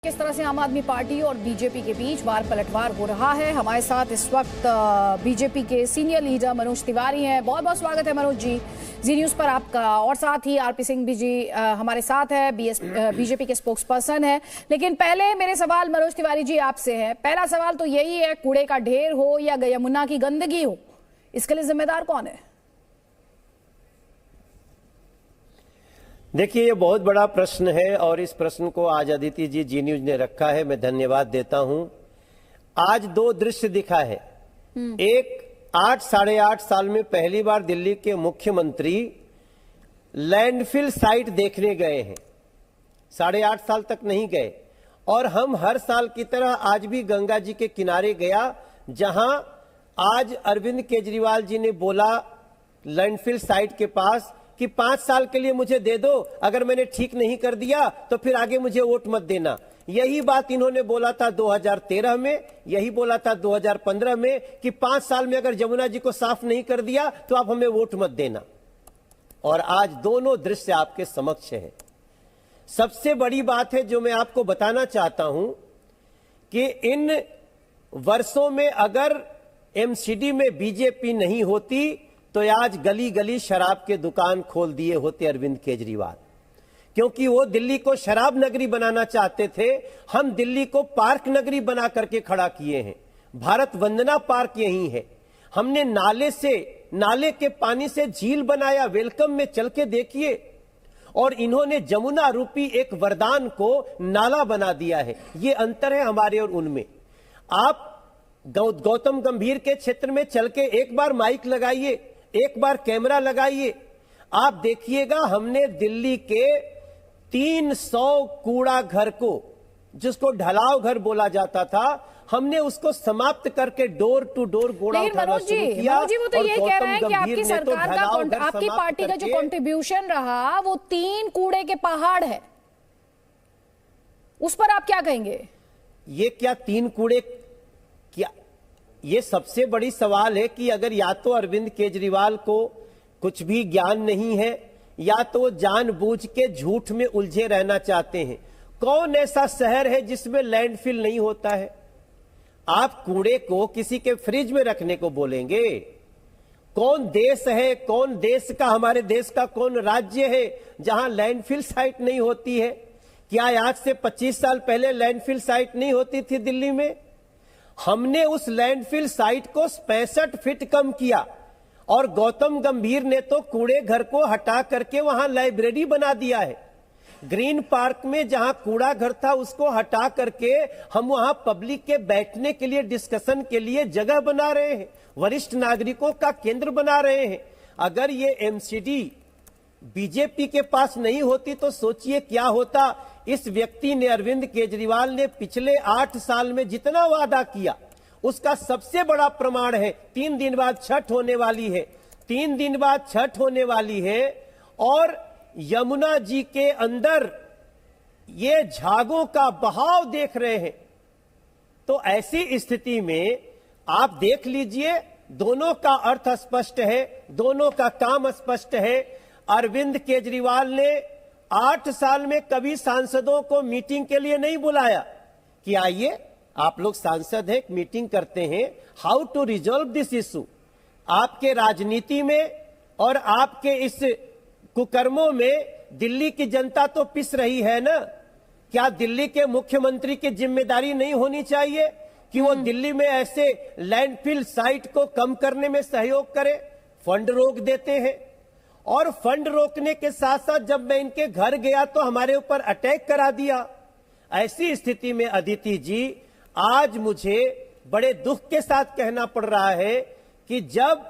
किस तरह से आम आदमी पार्टी और बीजेपी के बीच बार पलटवार हो रहा है। हमारे साथ इस वक्त बीजेपी के सीनियर लीडर मनोज तिवारी हैं। बहुत बहुत स्वागत है मनोज जी, जी न्यूज पर आपका। और साथ ही आरपी सिंह भी जी हमारे साथ है, बीजेपी के स्पोक्स पर्सन है। लेकिन पहले मेरे सवाल मनोज तिवारी जी आपसे है। पहला सवाल तो यही है, कूड़े का ढेर हो या यमुना की गंदगी हो, इसके लिए जिम्मेदार कौन है? देखिए, ये बहुत बड़ा प्रश्न है और इस प्रश्न को आज अदिति जी जी न्यूज ने रखा है, मैं धन्यवाद देता हूं। आज दो दृश्य दिखा है। एक 8-8.5 साल में पहली बार दिल्ली के मुख्यमंत्री लैंडफिल साइट देखने गए हैं। 8.5 साल तक नहीं गए। और हम हर साल की तरह आज भी गंगा जी के किनारे गया, जहां आज अरविंद केजरीवाल जी ने बोला लैंडफिल साइट के पास कि 5 साल के लिए मुझे दे दो, अगर मैंने ठीक नहीं कर दिया तो फिर आगे मुझे वोट मत देना। यही बात इन्होंने बोला था 2013 में, यही बोला था 2015 में कि 5 साल में अगर यमुना जी को साफ नहीं कर दिया तो आप हमें वोट मत देना। और आज दोनों दृश्य आपके समक्ष है। सबसे बड़ी बात है जो मैं आपको बताना चाहता हूं कि इन वर्षों में अगर एमसीडी में बीजेपी नहीं होती तो आज गली गली शराब के दुकान खोल दिए होते अरविंद केजरीवाल, क्योंकि वो दिल्ली को शराब नगरी बनाना चाहते थे। हम दिल्ली को पार्क नगरी बना करके खड़ा किए हैं। भारत वंदना पार्क यही है। हमने नाले के पानी से झील बनाया, वेलकम में चल के देखिए। और इन्होंने जमुना रूपी एक वरदान को नाला बना दिया है। ये अंतर है हमारे और उनमें। आप गौतम गंभीर के क्षेत्र में चल के एक बार माइक लगाइए, एक बार कैमरा लगाइए, आप देखिएगा हमने दिल्ली के 300 कूड़ा घर को, जिसको ढलाव घर बोला जाता था, हमने उसको समाप्त करके डोर टू डोर कूड़ा उठाना शुरू किया। मनोज जी, वो तो ये कह रहे हैं कि आपकी सरकार का, आपकी पार्टी का जो कंट्रीब्यूशन रहा वो 3 कूड़े के पहाड़ है, उस पर आप क्या कहेंगे? ये क्या 3 कूड़े? क्या ये सबसे बड़ी सवाल है कि अगर या तो अरविंद केजरीवाल को कुछ भी ज्ञान नहीं है या तो जानबूझ के झूठ में उलझे रहना चाहते हैं। कौन ऐसा शहर है जिसमें लैंडफिल नहीं होता है? आप कूड़े को किसी के फ्रिज में रखने को बोलेंगे? कौन देश है, कौन देश का, हमारे देश का कौन राज्य है जहां लैंडफिल साइट नहीं होती है? क्या आज से 25 साल पहले लैंडफिल साइट नहीं होती थी दिल्ली में? हमने उस लैंडफिल साइट को 65 फीट कम किया और गौतम गंभीर ने तो कूड़े घर को हटा करके वहां लाइब्रेरी बना दिया है। ग्रीन पार्क में जहां कूड़ा घर था उसको हटा करके हम वहां पब्लिक के बैठने के लिए, डिस्कशन के लिए जगह बना रहे हैं, वरिष्ठ नागरिकों का केंद्र बना रहे हैं। अगर ये एमसीडी बीजेपी के पास नहीं होती तो सोचिए क्या होता। इस व्यक्ति ने, अरविंद केजरीवाल ने, पिछले 8 साल में जितना वादा किया उसका सबसे बड़ा प्रमाण है। 3 दिन बाद छठ होने वाली है, 3 दिन बाद छठ होने वाली है और यमुना जी के अंदर ये झागों का बहाव देख रहे हैं। तो ऐसी स्थिति में आप देख लीजिए, दोनों का अर्थ स्पष्ट है, दोनों का काम स्पष्ट है। अरविंद केजरीवाल ने 8 साल में कभी सांसदों को मीटिंग के लिए नहीं बुलाया कि आइए आप लोग सांसद हैं, मीटिंग करते हैं, how to resolve this issue. आपके राजनीति में और आपके इस कुकर्मों में दिल्ली की जनता तो पिस रही है ना। क्या दिल्ली के मुख्यमंत्री की जिम्मेदारी नहीं होनी चाहिए कि वो दिल्ली में ऐसे लैंडफिल साइट को कम करने में सहयोग करे? फंड रोक देते हैं और फंड रोकने के साथ साथ जब मैं इनके घर गया तो हमारे ऊपर अटैक करा दिया। ऐसी स्थिति में अदिति जी, आज मुझे बड़े दुख के साथ कहना पड़ रहा है कि जब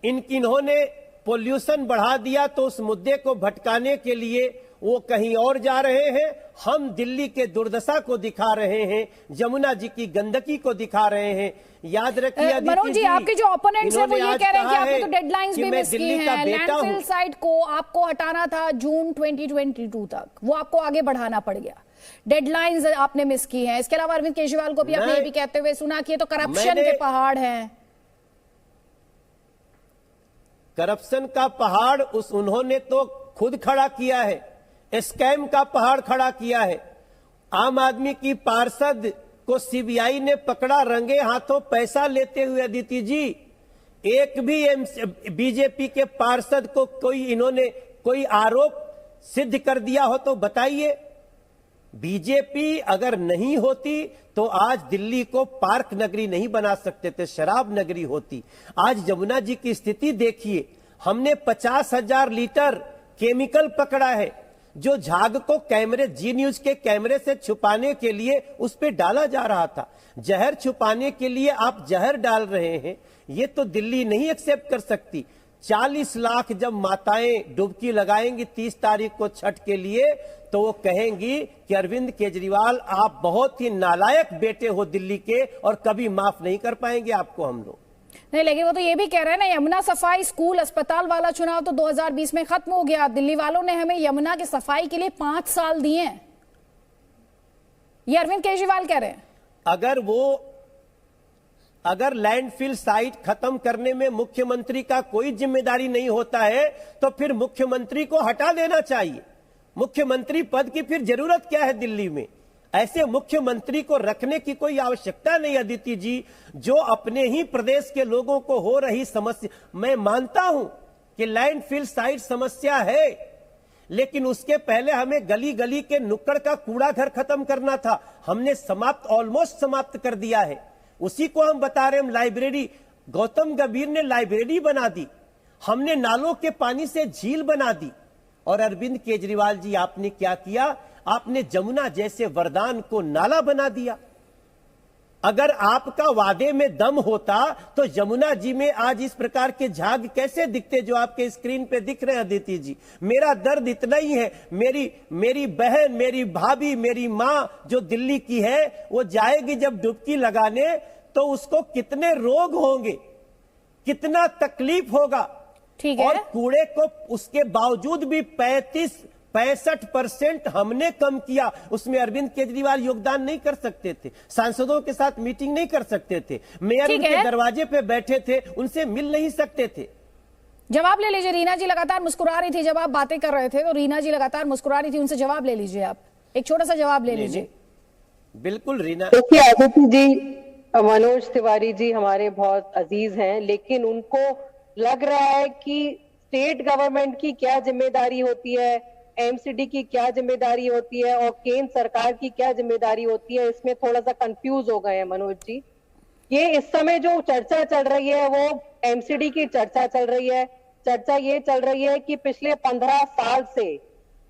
इन्होंने पोल्यूशन बढ़ा दिया तो उस मुद्दे को भटकाने के लिए वो कहीं और जा रहे हैं। हम दिल्ली के दुर्दशा को दिखा रहे हैं, यमुना जी की गंदगी को दिखा रहे हैं। याद रखिए मनोज जी, आपके जो ओपोनेंट्स हैं वो ये कह रहे हैं कि आपने तो डेडलाइंस भी मिस की हैं। लैंडफिल साइट को आपको हटाना था जून 2022 तक, वो आपको आगे बढ़ाना पड़ गया। डेडलाइंस आपने मिस की हैं। इसके अलावा अरविंद केजरीवाल को भी आपने ये भी कहते हुए सुना कि ये तो करप्शन के पहाड़ हैं। करप्शन का पहाड़ उन्होंने तो खुद खड़ा किया है, स्कैम का पहाड़ खड़ा किया है। आम आदमी की पार्षद को सीबीआई ने पकड़ा रंगे हाथों पैसा लेते हुए। अदिति जी, एक भी बीजेपी के पार्षद को इन्होंने कोई आरोप सिद्ध कर दिया हो तो बताइए। बीजेपी अगर नहीं होती तो आज दिल्ली को पार्क नगरी नहीं बना सकते थे, शराब नगरी होती। आज जमुना जी की स्थिति देखिए, हमने 50,000 लीटर केमिकल पकड़ा है जो झाग को कैमरे, जी न्यूज के कैमरे से छुपाने के लिए उस पे डाला जा रहा था। जहर छुपाने के लिए आप जहर डाल रहे हैं, ये तो दिल्ली नहीं एक्सेप्ट कर सकती। 40 लाख जब माताएं डुबकी लगाएंगी 30 तारीख को छठ के लिए, तो वो कहेंगी कि अरविंद केजरीवाल आप बहुत ही नालायक बेटे हो दिल्ली के, और कभी माफ नहीं कर पाएंगे आपको हम लोग। नहीं, लेकिन वो तो ये भी कह रहे हैं ना, यमुना सफाई स्कूल अस्पताल वाला चुनाव तो 2020 में खत्म हो गया। दिल्ली वालों ने हमें यमुना की सफाई के लिए 5 साल दिए हैं, ये अरविंद केजरीवाल कह रहे हैं। अगर लैंडफिल साइट खत्म करने में मुख्यमंत्री का कोई जिम्मेदारी नहीं होता है तो फिर मुख्यमंत्री को हटा देना चाहिए। मुख्यमंत्री पद की फिर जरूरत क्या है दिल्ली में? ऐसे मुख्यमंत्री को रखने की कोई आवश्यकता नहीं। अदिति जी, जो अपने ही प्रदेश के लोगों को हो रही समस्या, मैं मानता हूं कि लैंडफिल साइट समस्या है, लेकिन उसके पहले हमें गली गली के नुक्कड़ का कूड़ा घर खत्म करना था। हमने ऑलमोस्ट समाप्त कर दिया है। उसी को हम बता रहे हैं। हम लाइब्रेरी, गौतम गंभीर ने लाइब्रेरी बना दी, हमने नालों के पानी से झील बना दी। और अरविंद केजरीवाल जी, आपने क्या किया? आपने जमुना जैसे वरदान को नाला बना दिया। अगर आपका वादे में दम होता तो यमुना जी में आज इस प्रकार के झाग कैसे दिखते जो आपके स्क्रीन पे दिख रहे हैं। अदिति जी, मेरा दर्द इतना ही है। मेरी बहन, मेरी भाभी, मेरी माँ जो दिल्ली की है, वो जाएगी जब डुबकी लगाने तो उसको कितने रोग होंगे, कितना तकलीफ होगा। ठीक है। और कूड़े को उसके बावजूद भी 65% हमने कम किया। उसमें अरविंद केजरीवाल योगदान नहीं कर सकते थे, सांसदों के साथ मीटिंग नहीं कर सकते थे, मेयर उनके दरवाजे पे बैठे थे, उनसे मिल नहीं सकते थे। जवाब ले लीजिए। रीना जी लगातार मुस्कुरा रही थी जब आप बातें कर रहे थे, तो रीना जी लगातार मुस्कुरा रही थी, उनसे जवाब ले लीजिए। आप एक छोटा सा जवाब ले लीजिए। बिल्कुल रीना। देखिए आदित्य जी, मनोज तिवारी जी हमारे बहुत अजीज हैं, लेकिन उनको लग रहा है कि स्टेट गवर्नमेंट की क्या जिम्मेदारी होती है, एमसीडी की क्या जिम्मेदारी होती है और केंद्र सरकार की क्या जिम्मेदारी होती है, इसमें थोड़ा सा कंफ्यूज हो गए हैं मनोज जी। ये इस समय जो चर्चा चल रही है वो एमसीडी की चर्चा चल रही है। चर्चा ये चल रही है कि पिछले 15 साल से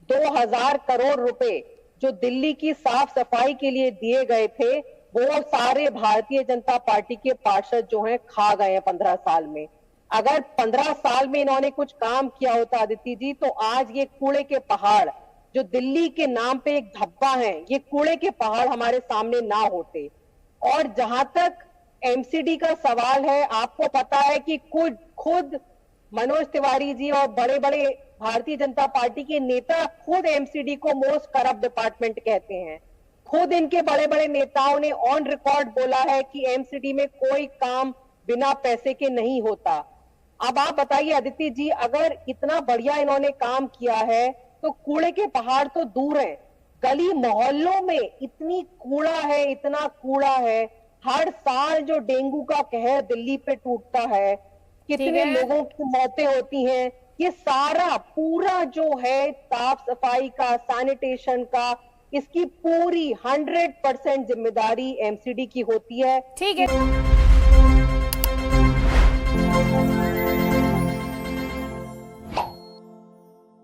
2000 करोड़ रुपए जो दिल्ली की साफ सफाई के लिए दिए गए थे, वो सारे भारतीय जनता पार्टी के पार्षद जो हैं खा गए हैं 15 साल में। अगर 15 साल में इन्होंने कुछ काम किया होता आदित्य जी, तो आज ये कूड़े के पहाड़ जो दिल्ली के नाम पे एक धब्बा है, ये कूड़े के पहाड़ हमारे सामने ना होते। और जहां तक एमसीडी का सवाल है, आपको पता है कि खुद मनोज तिवारी जी और बड़े बड़े भारतीय जनता पार्टी के नेता खुद एमसीडी को मोस्ट करप्ट डिपार्टमेंट कहते हैं। खुद इनके बड़े बड़े नेताओं ने ऑन रिकॉर्ड बोला है कि एमसीडी में कोई काम बिना पैसे के नहीं होता। अब आप बताइए आदित्य जी, अगर इतना बढ़िया इन्होंने काम किया है तो कूड़े के पहाड़ तो दूर है, गली मोहल्लों में इतनी कूड़ा है, इतना कूड़ा है। हर साल जो डेंगू का कहर दिल्ली पे टूटता है, कितने लोगों की मौतें होती हैं, ये सारा पूरा जो है साफ सफाई का, सैनिटेशन का, इसकी पूरी 100% जिम्मेदारी एमसीडी की होती है। ठीक है।